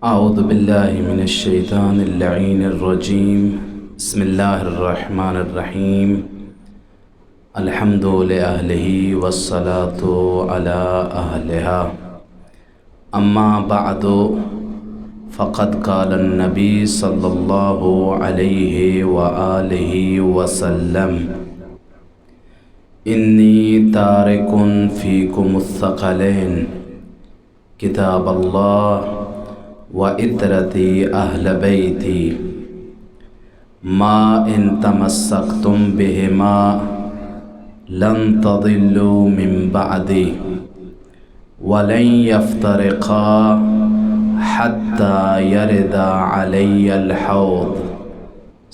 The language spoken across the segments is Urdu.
اعوذ باللہ من الشیطان اللعین الرجیم بسم اللہ الرحمن الرحیم الحمد لأہلہ والصلاة علی اہلہا اما بعد فقد قال النبی صلی اللہ علیہ وآلہ وسلم انی تارک فیکم الثقلین کتاب اللہ وَإِتْرَتِي أَهْلَ بَيْتِي مَا إِن تَمَسَّكْتُمْ بِهِمَا لَن تَضِلُّوا مِن بَعْدِي وَلَن يَفْتَرِقَا حَتَّى يَرِدَ عَلَيَّ الْحَوْضُ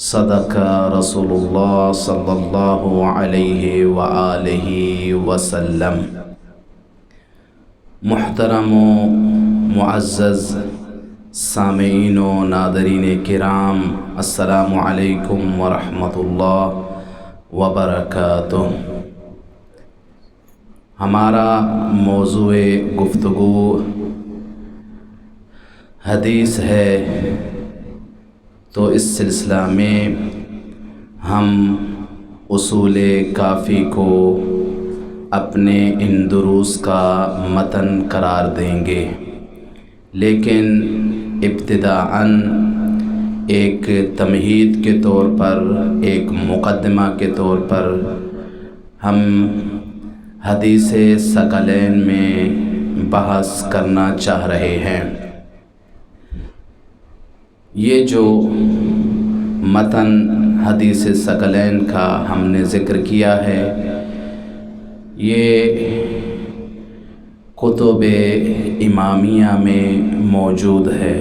صدق رسول اللہ صلی اللہ علیہ وآلہ وسلم۔ محترم و معزز سامعین و ناظرین کرام، السلام علیکم ورحمۃ اللہ وبرکاتہ۔ ہمارا موضوع گفتگو حدیث ہے، تو اس سلسلہ میں ہم اصول کافی کو اپنے ان دروس کا متن قرار دیں گے، لیکن ابتداءً ایک تمہید کے طور پر، ایک مقدمہ کے طور پر ہم حدیث ثقلین میں بحث کرنا چاہ رہے ہیں۔ یہ جو متن حدیث ثقلین کا ہم نے ذکر کیا ہے، یہ کتب امامیہ میں موجود ہے،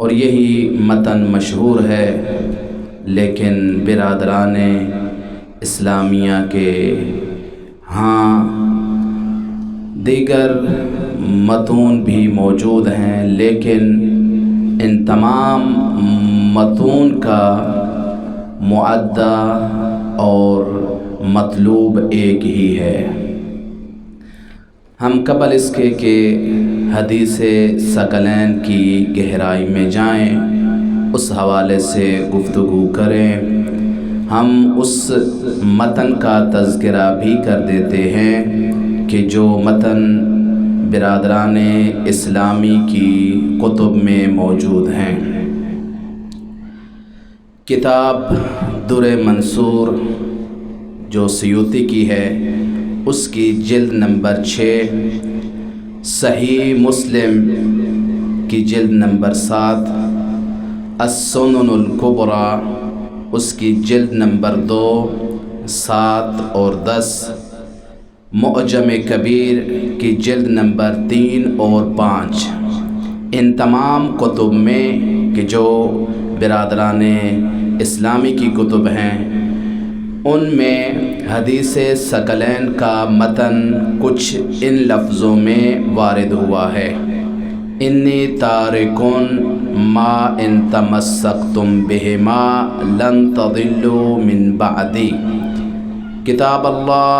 اور یہی متن مشہور ہے، لیکن برادران اسلامیہ کے ہاں دیگر متون بھی موجود ہیں، لیکن ان تمام متون کا معدہ اور مطلوب ایک ہی ہے۔ ہم قبل اس کے کہ حدیث ثقلین کی گہرائی میں جائیں، اس حوالے سے گفتگو کریں، ہم اس متن کا تذکرہ بھی کر دیتے ہیں کہ جو متن برادران اسلامی کی کتب میں موجود ہیں۔ کتاب در منصور جو سیوطی کی ہے، اس کی جلد نمبر 6، صحیح مسلم کی جلد نمبر 7، السنن الکبریٰ اس کی جلد نمبر 2، 7 اور 10، معجم کبیر کی جلد نمبر 3 اور 5۔ ان تمام کتب میں کہ جو برادران اسلامی کی کتب ہیں، ان میں حدیث ثقلین کا متن کچھ ان لفظوں میں وارد ہوا ہے: انی تارکن ما ان تمسکتم بہما لن تضلوا من بعدی، کتاب اللہ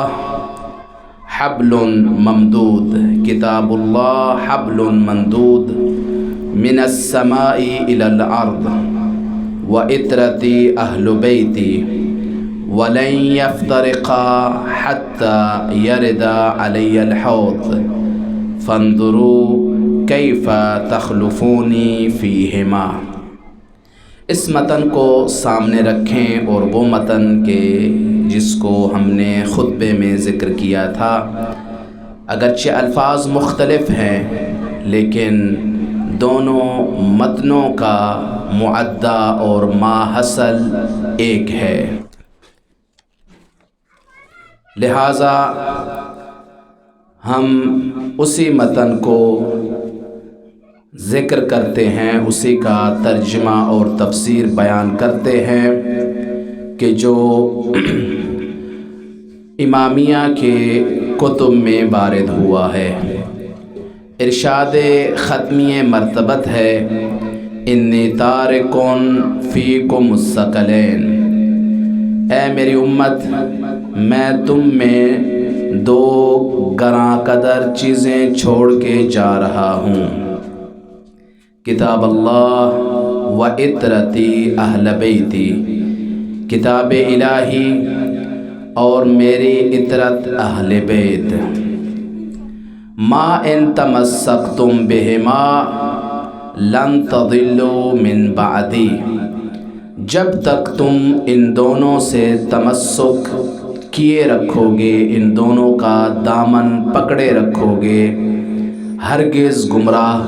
حبل ممدود، کتاب اللہ حبل ممدود من السماء الى الارض وعترتی اہل بیتی وَلَن يَفْتَرِقَا حَتَّى يَرِدَ عَلَيَّ الْحَوْضُ فَانظُرُوا كَيْفَ تَخْلُفُونِي فِيهِمَا۔ اس متن کو سامنے رکھیں، اور وہ متن کے جس کو ہم نے خطبے میں ذکر کیا تھا، اگرچہ الفاظ مختلف ہیں، لیکن دونوں متنوں کا معدہ اور ماحصل ایک ہے۔ لہٰذا ہم اسی متن کو ذکر کرتے ہیں، اسی کا ترجمہ اور تفسیر بیان کرتے ہیں کہ جو امامیہ کے کتب میں وارد ہوا ہے۔ ارشاد ختمی مرتبت ہے: انی تارکن فیکم الثقلین، اے میری امت، میں تم میں دو گراں قدر چیزیں چھوڑ کے جا رہا ہوں، کتاب اللہ و عطرتی اہل بیتی، کتاب الہی اور میری عطرت اہل بیت۔ ما ان تمسکتم بہما لن تضلوا من بعدی، جب تک تم ان دونوں سے تمسک کیے رکھو گے، ان دونوں کا دامن پکڑے رکھو گے، ہرگز گمراہ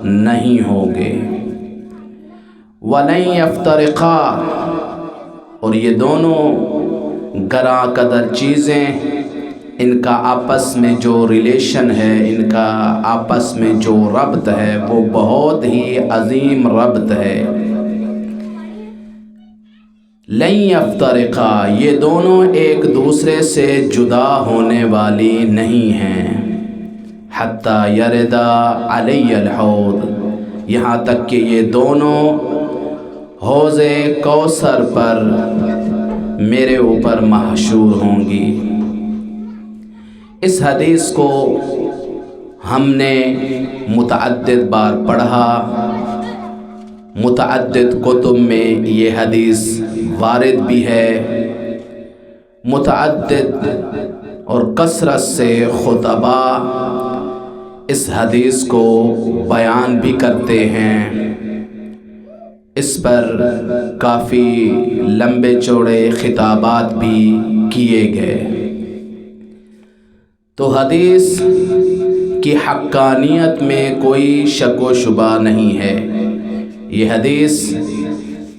نہیں ہوگے۔ وَلَن يَفْتَرِقَا، اور یہ دونوں گراں قدر چیزیں، ان کا آپس میں جو ریلیشن ہے، ان کا آپس میں جو ربط ہے، وہ بہت ہی عظیم ربط ہے۔ لن یفترقا، یہ دونوں ایک دوسرے سے جدا ہونے والی نہیں ہیں۔ حتی یردا علی الحوض، یہاں تک کہ یہ دونوں حوض کوثر پر میرے اوپر محشور ہوں گی۔ اس حدیث کو ہم نے متعدد بار پڑھا، متعدد کتب میں یہ حدیث وارد بھی ہے، متعدد اور کثرت سے خطبا اس حدیث کو بیان بھی کرتے ہیں، اس پر کافی لمبے چوڑے خطابات بھی کیے گئے۔ تو حدیث کی حقانیت میں کوئی شک و شبہ نہیں ہے۔ یہ حدیث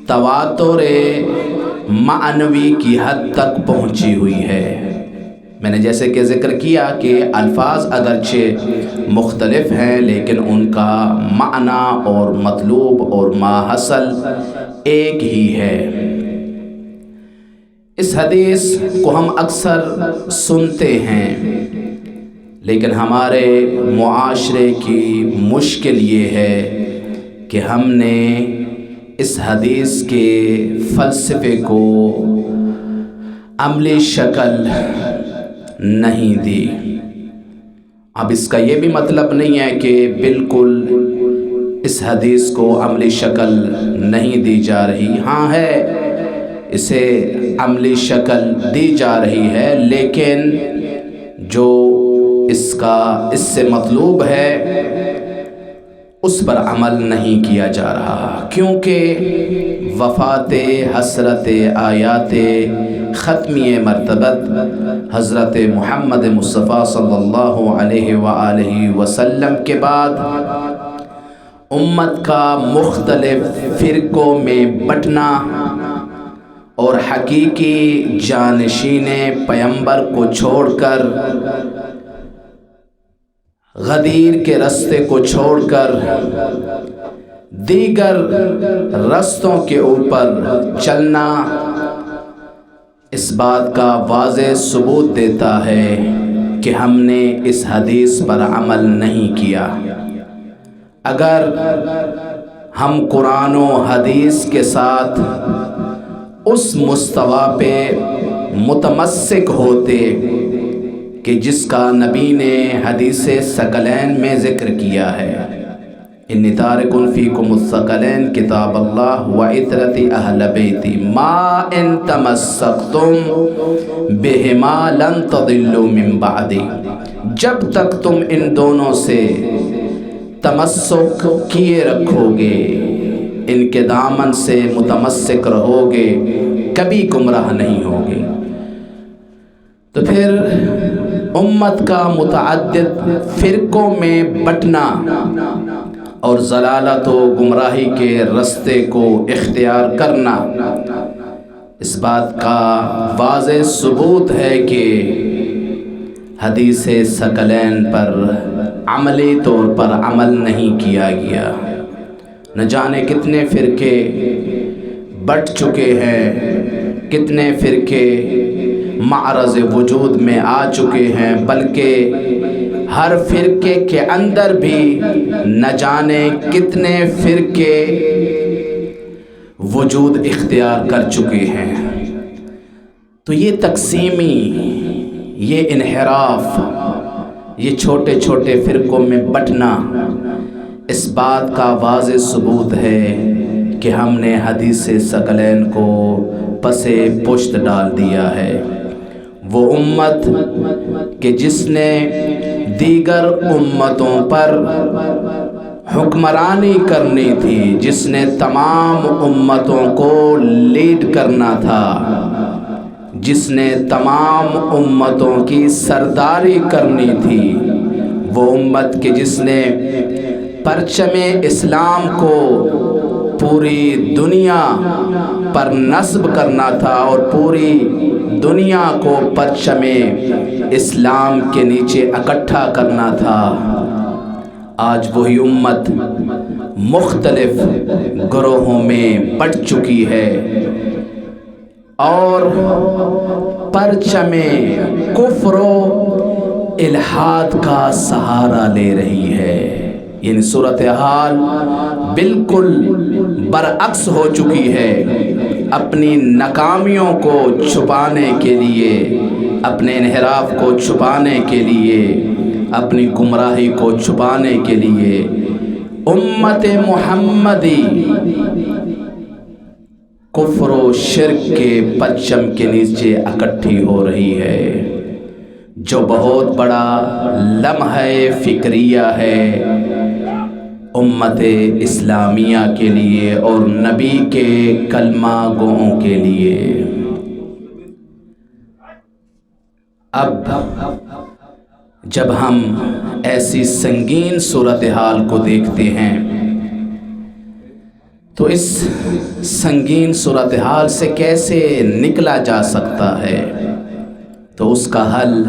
تواتر معنوی کی حد تک پہنچی ہوئی ہے۔ میں نے جیسے کہ ذکر کیا کہ الفاظ اگرچہ مختلف ہیں، لیکن ان کا معنی اور مطلوب اور ماحصل ایک ہی ہے۔ اس حدیث کو ہم اکثر سنتے ہیں، لیکن ہمارے معاشرے کی مشکل یہ ہے کہ ہم نے اس حدیث کے فلسفے کو عملی شکل نہیں دی۔ اب اس کا یہ بھی مطلب نہیں ہے کہ بالکل اس حدیث کو عملی شکل نہیں دی جا رہی، ہاں ہے، اسے عملی شکل دی جا رہی ہے، لیکن جو اس سے مطلوب ہے اس پر عمل نہیں کیا جا رہا، کیونکہ وفات حسرت آیات ختمی مرتبت حضرت محمد مصطفیٰ صلی اللہ علیہ وآلہ وسلم کے بعد امت کا مختلف فرقوں میں بٹنا اور حقیقی جانشین پیمبر کو چھوڑ کر، غدیر کے رستے کو چھوڑ کر دیگر رستوں کے اوپر چلنا، اس بات کا واضح ثبوت دیتا ہے کہ ہم نے اس حدیث پر عمل نہیں کیا۔ اگر ہم قرآن و حدیث کے ساتھ اس مستوی پہ متمسک ہوتے کہ جس کا نبی نے حدیث ثقلین میں ذکر کیا ہے، انی تارک فیکم الثقلین کتاب اللہ و عطرت اہل بیتی ما ان تمسکتم بہما لن تضلوا من بعدی، جب تک تم ان دونوں سے تمسک کیے رکھو گے، ان کے دامن سے متمسک رہو گے، کبھی گمراہ نہیں ہوگے۔ تو پھر امت کا متعدد فرقوں میں بٹنا اور ضلالت و گمراہی کے رستے کو اختیار کرنا، اس بات کا واضح ثبوت ہے کہ حدیث ثقلین پر عملی طور پر عمل نہیں کیا گیا۔ نہ جانے کتنے فرقے بٹ چکے ہیں، کتنے فرقے معرض وجود میں آ چکے ہیں، بلکہ ہر فرقے کے اندر بھی نہ جانے کتنے فرقے وجود اختیار کر چکے ہیں۔ تو یہ تقسیمی یہ انحراف، یہ چھوٹے چھوٹے فرقوں میں بٹنا اس بات کا واضح ثبوت ہے کہ ہم نے حدیث ثقلین کو پس پشت ڈال دیا ہے۔ وہ امت کہ جس نے دیگر امتوں پر حکمرانی کرنی تھی، جس نے تمام امتوں کو لیڈ کرنا تھا، جس نے تمام امتوں کی سرداری کرنی تھی، وہ امت کہ جس نے پرچم اسلام کو پوری دنیا پر نصب کرنا تھا اور پوری دنیا کو پرچم اسلام کے نیچے اکٹھا کرنا تھا، آج وہی امت مختلف گروہوں میں بٹ چکی ہے اور پرچم کفر و الحاد کا سہارا لے رہی ہے۔ یعنی صورتحال بالکل برعکس ہو چکی ہے۔ اپنی ناکامیوں کو چھپانے کے لیے، اپنے انحراف کو چھپانے کے لیے، اپنی گمراہی کو چھپانے کے لیے امت محمدی کفر و شرک کے پرچم کے نیچے اکٹھی ہو رہی ہے، جو بہت بڑا لمحہ فکریہ ہے امت اسلامیہ کے لیے اور نبی کے کلمہ گوؤں کے لیے۔ اب جب ہم ایسی سنگین صورتحال کو دیکھتے ہیں تو اس سنگین صورتحال سے کیسے نکلا جا سکتا ہے، تو اس کا حل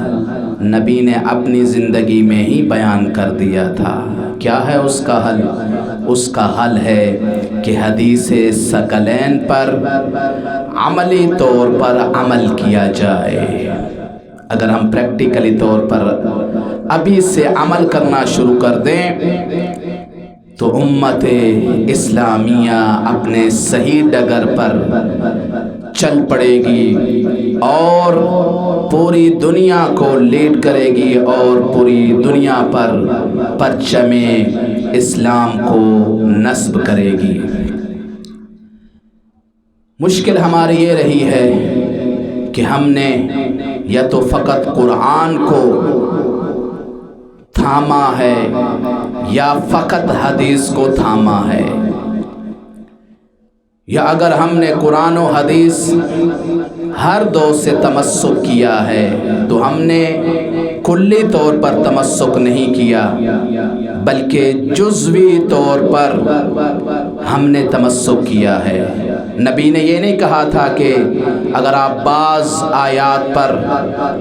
نبی نے اپنی زندگی میں ہی بیان کر دیا تھا۔ کیا ہے اس کا حل؟ اس کا حل ہے کہ حدیث ثقلین پر عملی طور پر عمل کیا جائے۔ اگر ہم پریکٹیکلی طور پر ابھی سے عمل کرنا شروع کر دیں تو امت اسلامیہ اپنے صحیح ڈگر پر چل پڑے گی اور پوری دنیا کو لیڈ کرے گی اور پوری دنیا پر پرچم اسلام کو نصب کرے گی۔ مشکل ہماری یہ رہی ہے کہ ہم نے یا تو فقط قرآن کو تھاما ہے یا فقط حدیث کو تھاما ہے، یا اگر ہم نے قرآن و حدیث ہر دو سے تمسک کیا ہے تو ہم نے کلی طور پر تمسک نہیں کیا بلکہ جزوی طور پر ہم نے تمسک کیا ہے۔ نبی نے یہ نہیں کہا تھا کہ اگر آپ بعض آیات پر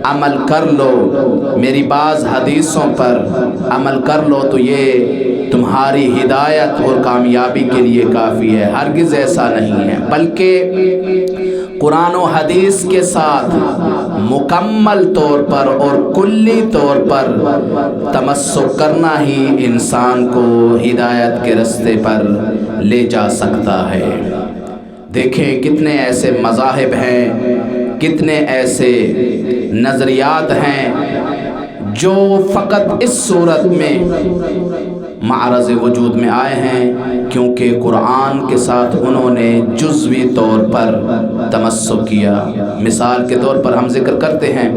عمل کر لو، میری بعض حدیثوں پر عمل کر لو تو یہ تمہاری ہدایت اور کامیابی کے لیے کافی ہے۔ ہرگز ایسا نہیں ہے، بلکہ قرآن و حدیث کے ساتھ مکمل طور پر اور کلی طور پر تمسک کرنا ہی انسان کو ہدایت کے راستے پر لے جا سکتا ہے۔ دیکھیں کتنے ایسے مذاہب ہیں، کتنے ایسے نظریات ہیں جو فقط اس صورت میں معرض وجود میں آئے ہیں کیونکہ قرآن کے ساتھ انہوں نے جزوی طور پر تمسک کیا۔ مثال کے طور پر ہم ذکر کرتے ہیں،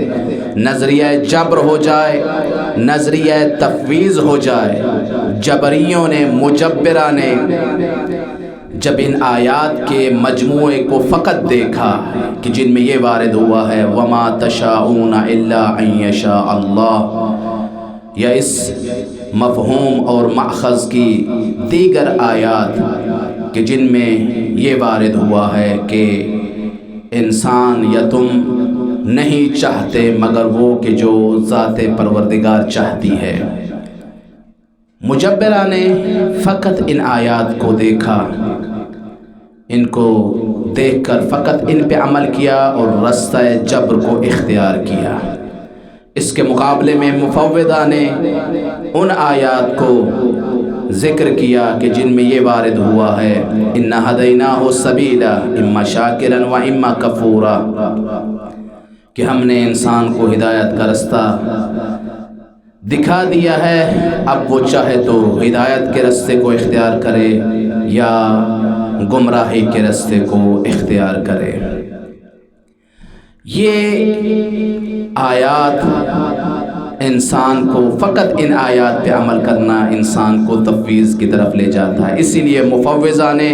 نظریہ جبر ہو جائے، نظریہ تفویض ہو جائے، جبریوں نے، مجبرہ نے جب ان آیات کے مجموعے کو فقط دیکھا کہ جن میں یہ وارد ہوا ہے وَمَا تَشَاءُونَ إِلَّا أَن يَشَاءَ اللَّهُ، یا اس مفہوم اور مأخذ کی دیگر آیات کہ جن میں یہ وارد ہوا ہے کہ انسان یا تم نہیں چاہتے مگر وہ کہ جو ذات پروردگار چاہتی ہے۔ مجبرہ نے فقط ان آیات کو دیکھا، ان کو دیکھ کر فقط ان پہ عمل کیا اور رستہ جبر کو اختیار کیا۔ اس کے مقابلے میں مفوضہ نے ان آیات کو ذکر کیا کہ جن میں یہ وارد ہوا ہے إِنَّا هَدَيْنَاهُ السَّبِيلَ إِمَّا شَاكِرًا وَإِمَّا كَفُورًا، کہ ہم نے انسان کو ہدایت کا رستہ دکھا دیا ہے، اب وہ چاہے تو ہدایت کے راستے کو اختیار کرے یا گمراہی کے راستے کو اختیار کرے۔ یہ آیات انسان کو فقط ان آیات پہ عمل کرنا انسان کو تفویض کی طرف لے جاتا ہے، اسی لیے مفوضہ نے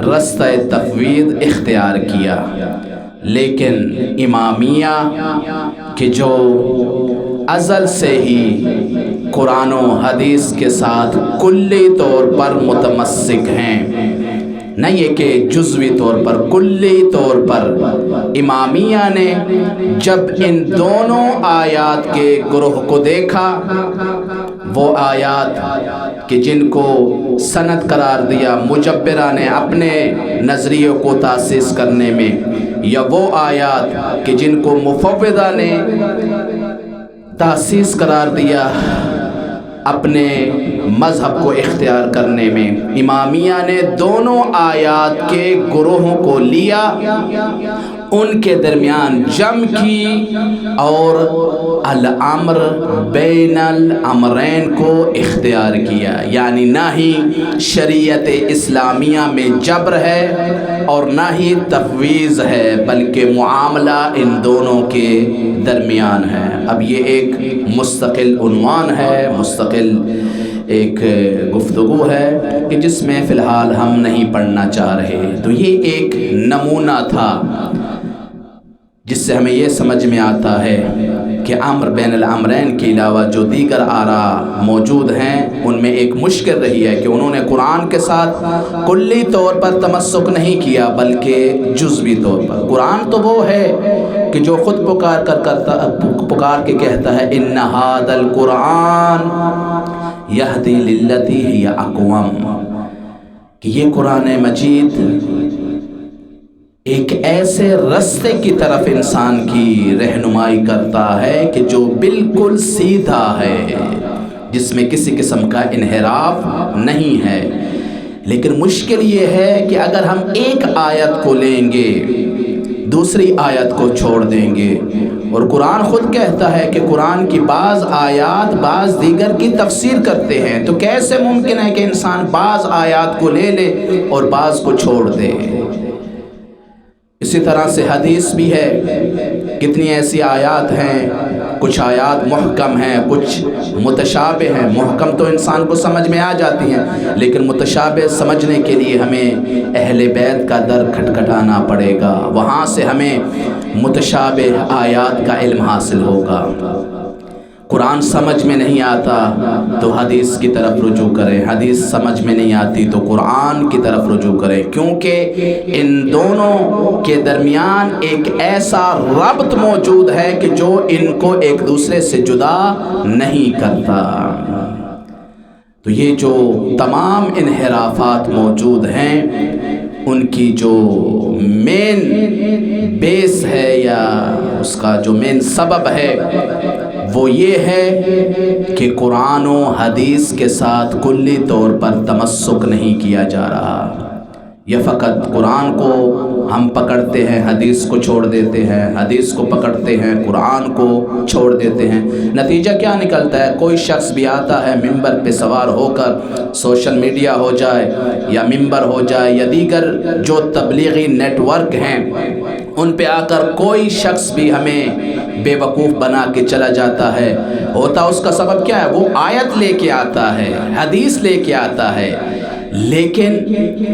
رستہ تفویض اختیار کیا۔ لیکن امامیہ کہ جو ازل سے ہی قرآن و حدیث کے ساتھ کلی طور پر متمسک ہیں، نہ یہ کہ جزوی طور پر، کلی طور پر، امامیہ نے جب ان دونوں آیات کے گروہ کو دیکھا، وہ آیات کہ جن کو سند قرار دیا مجبرہ نے اپنے نظریے کو تاسیس کرنے میں، یا وہ آیات کہ جن کو مفوضہ نے تاسیس قرار دیا اپنے مذہب کو اختیار کرنے میں، امامیہ نے دونوں آیات کے گروہوں کو لیا، ان کے درمیان جمع کی اور الامر بین الامرین کو اختیار کیا، یعنی نہ ہی شریعت اسلامیہ میں جبر ہے اور نہ ہی تفویض ہے، بلکہ معاملہ ان دونوں کے درمیان ہے۔ اب یہ ایک مستقل عنوان ہے، مستقل ایک گفتگو ہے کہ جس میں فی الحال ہم نہیں پڑھنا چاہ رہے۔ تو یہ ایک نمونہ تھا جس سے ہمیں یہ سمجھ میں آتا ہے کہ امر بین الامرین کے علاوہ جو دیگر آراء موجود ہیں ان میں ایک مشکل رہی ہے کہ انہوں نے قرآن کے ساتھ کلی طور پر تمسک نہیں کیا بلکہ جزوی طور پر۔ قرآن تو وہ ہے کہ جو خود پکار کے کہتا ہے ان ھذا القرآن یہدی للتی ہی اقوم، کہ یہ قرآن مجید ایک ایسے رستے کی طرف انسان کی رہنمائی کرتا ہے کہ جو بالکل سیدھا ہے، جس میں کسی قسم کا انحراف نہیں ہے۔ لیکن مشکل یہ ہے کہ اگر ہم ایک آیت کو لیں گے دوسری آیت کو چھوڑ دیں گے، اور قرآن خود کہتا ہے کہ قرآن کی بعض آیات بعض دیگر کی تفسیر کرتے ہیں، تو کیسے ممکن ہے کہ انسان بعض آیات کو لے لے اور بعض کو چھوڑ دے؟ اسی طرح سے حدیث بھی ہے، کتنی ایسی آیات ہیں، کچھ آیات محکم ہیں، کچھ متشابہ ہیں۔ محکم تو انسان کو سمجھ میں آ جاتی ہیں، لیکن متشابہ سمجھنے کے لیے ہمیں اہل بیت کا در کھٹکھٹانا پڑے گا، وہاں سے ہمیں متشابہ آیات کا علم حاصل ہوگا۔ قرآن سمجھ میں نہیں آتا تو حدیث کی طرف رجوع کریں، حدیث سمجھ میں نہیں آتی تو قرآن کی طرف رجوع کریں، کیونکہ ان دونوں کے درمیان ایک ایسا ربط موجود ہے کہ جو ان کو ایک دوسرے سے جدا نہیں کرتا۔ تو یہ جو تمام انحرافات موجود ہیں ان کی جو مین بیس ہے یا اس کا جو مین سبب ہے وہ یہ ہے کہ قرآن و حدیث کے ساتھ کلی طور پر تمسک نہیں کیا جا رہا، یہ فقط قرآن کو ہم پکڑتے ہیں، حدیث کو چھوڑ دیتے ہیں، حدیث کو پکڑتے ہیں، قرآن کو چھوڑ دیتے ہیں۔ نتیجہ کیا نکلتا ہے؟ کوئی شخص بھی آتا ہے ممبر پہ سوار ہو کر، سوشل میڈیا ہو جائے یا ممبر ہو جائے یا دیگر جو تبلیغی نیٹ ورک ہیں ان پہ آ کر کوئی شخص بھی ہمیں بے وقوف بنا کے چلا جاتا ہے۔ ہوتا اس کا سبب کیا ہے؟ وہ آیت لے کے آتا ہے، حدیث لے کے آتا ہے، لیکن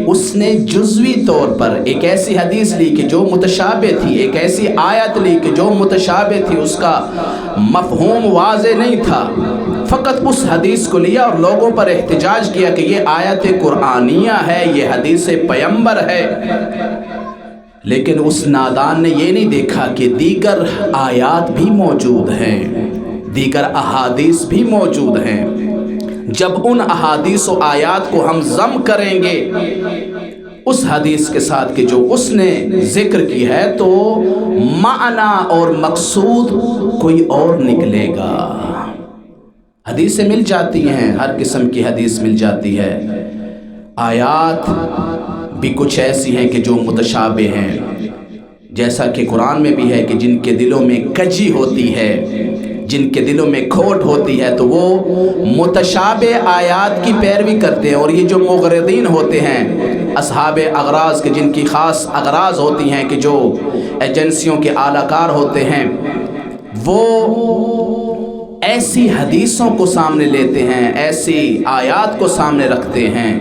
اس نے جزوی طور پر ایک ایسی حدیث لی کہ جو متشابہ تھی، ایک ایسی آیت لی کہ جو متشابہ تھی، اس کا مفہوم واضح نہیں تھا، فقط اس حدیث کو لیا اور لوگوں پر احتجاج کیا کہ یہ آیت قرآنیہ ہے، یہ حدیث پیغمبر ہے۔ لیکن اس نادان نے یہ نہیں دیکھا کہ دیگر آیات بھی موجود ہیں، دیگر احادیث بھی موجود ہیں۔ جب ان احادیث و آیات کو ہم ضم کریں گے اس حدیث کے ساتھ کہ جو اس نے ذکر کی ہے، تو معنی اور مقصود کوئی اور نکلے گا۔ حدیثیں مل جاتی ہیں، ہر قسم کی حدیث مل جاتی ہے، آیات بھی کچھ ایسی ہیں کہ جو متشابہ ہیں، جیسا کہ قرآن میں بھی ہے کہ جن کے دلوں میں کجی ہوتی ہے، جن کے دلوں میں کھوٹ ہوتی ہے، تو وہ متشابہ آیات کی پیروی کرتے ہیں، اور یہ جو مغرضین ہوتے ہیں اصحاب اغراض کے، جن کی خاص اغراض ہوتی ہیں، کہ جو ایجنسیوں کے اعلی کار ہوتے ہیں، وہ ایسی حدیثوں کو سامنے لیتے ہیں، ایسی آیات کو سامنے رکھتے ہیں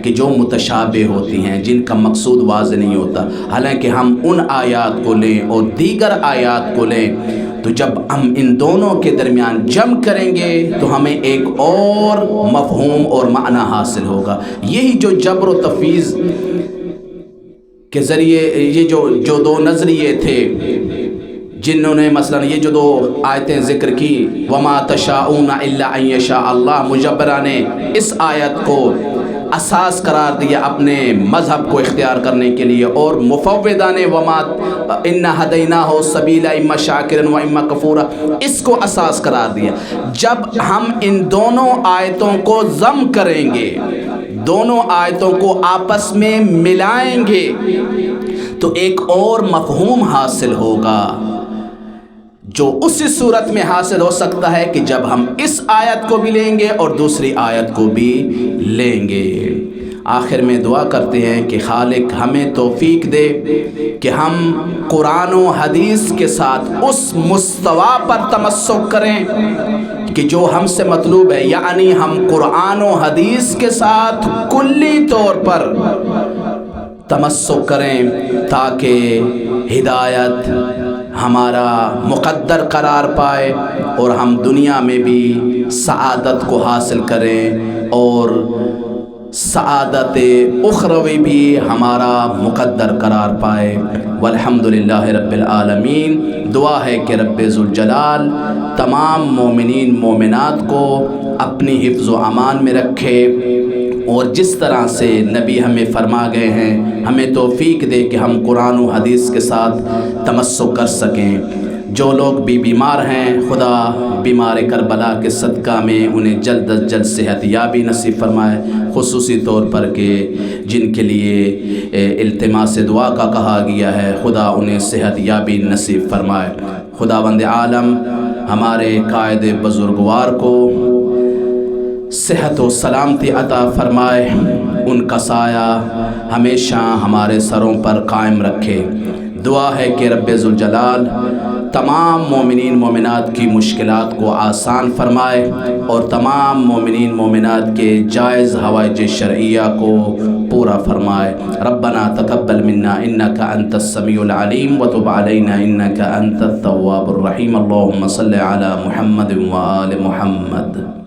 کہ جو متشابہ ہوتی ہیں، جن کا مقصود واضح نہیں ہوتا، حالانکہ ہم ان آیات کو لیں اور دیگر آیات کو لیں تو جب ہم ان دونوں کے درمیان جمع کریں گے تو ہمیں ایک اور مفہوم اور معنی حاصل ہوگا۔ یہی جو جبر و تفویض کے ذریعے یہ جو دو نظریے تھے، جنہوں نے مثلا یہ جو دو آیتیں ذکر کی، وَمَا تَشَاءُونَ إِلَّا أَن يَشَاءَ اللَّهُ، مجبرہ نے اس آیت کو اساس قرار دیا اپنے مذہب کو اختیار کرنے کے لیے، اور مفوضہ نے وَمَا إِنَّا هَدَيْنَاهُ السَّبِيلَ إِمَّا شَاكِرًا وَإِمَّا كَفُورًا، اس کو اساس قرار دیا۔ جب ہم ان دونوں آیتوں کو ضم کریں گے، دونوں آیتوں کو آپس میں ملائیں گے، تو ایک اور مفہوم حاصل ہوگا، جو اسی صورت میں حاصل ہو سکتا ہے کہ جب ہم اس آیت کو بھی لیں گے اور دوسری آیت کو بھی لیں گے۔ آخر میں دعا کرتے ہیں کہ خالق ہمیں توفیق دے کہ ہم قرآن و حدیث کے ساتھ اس مستویٰ پر تمسک کریں کہ جو ہم سے مطلوب ہے، یعنی ہم قرآن و حدیث کے ساتھ کلی طور پر تمسک کریں تاکہ ہدایت ہمارا مقدر قرار پائے اور ہم دنیا میں بھی سعادت کو حاصل کریں اور سعادت اخروی بھی ہمارا مقدر قرار پائے۔ والحمدللہ رب العالمین۔ دعا ہے کہ رب ذوالجلال تمام مومنین مومنات کو اپنی حفظ و امان میں رکھے، اور جس طرح سے نبی ہمیں فرما گئے ہیں ہمیں توفیق دے کہ ہم قرآن و حدیث کے ساتھ تمسک کر سکیں۔ جو لوگ بھی بیمار ہیں، خدا بیمار کربلا کے صدقہ میں انہیں جلد از جلد صحت یابی نصیب فرمائے، خصوصی طور پر کہ جن کے لیے التماس دعا کا کہا گیا ہے، خدا انہیں صحت یابی نصیب فرمائے۔ خداوند عالم ہمارے قائد بزرگوار کو صحت و سلامتی عطا فرمائے، ان کا سایہ ہمیشہ ہمارے سروں پر قائم رکھے۔ دعا ہے کہ رب ذوالجلال تمام مومنین مومنات کی مشکلات کو آسان فرمائے اور تمام مومنین مومنات کے جائز حوائج شرعیہ کو پورا فرمائے۔ ربنا تقبل منا انک انت السمیع العلیم وتب علینا انک انت التواب الرحیم۔ اللہم صل علی محمد و آل محمد۔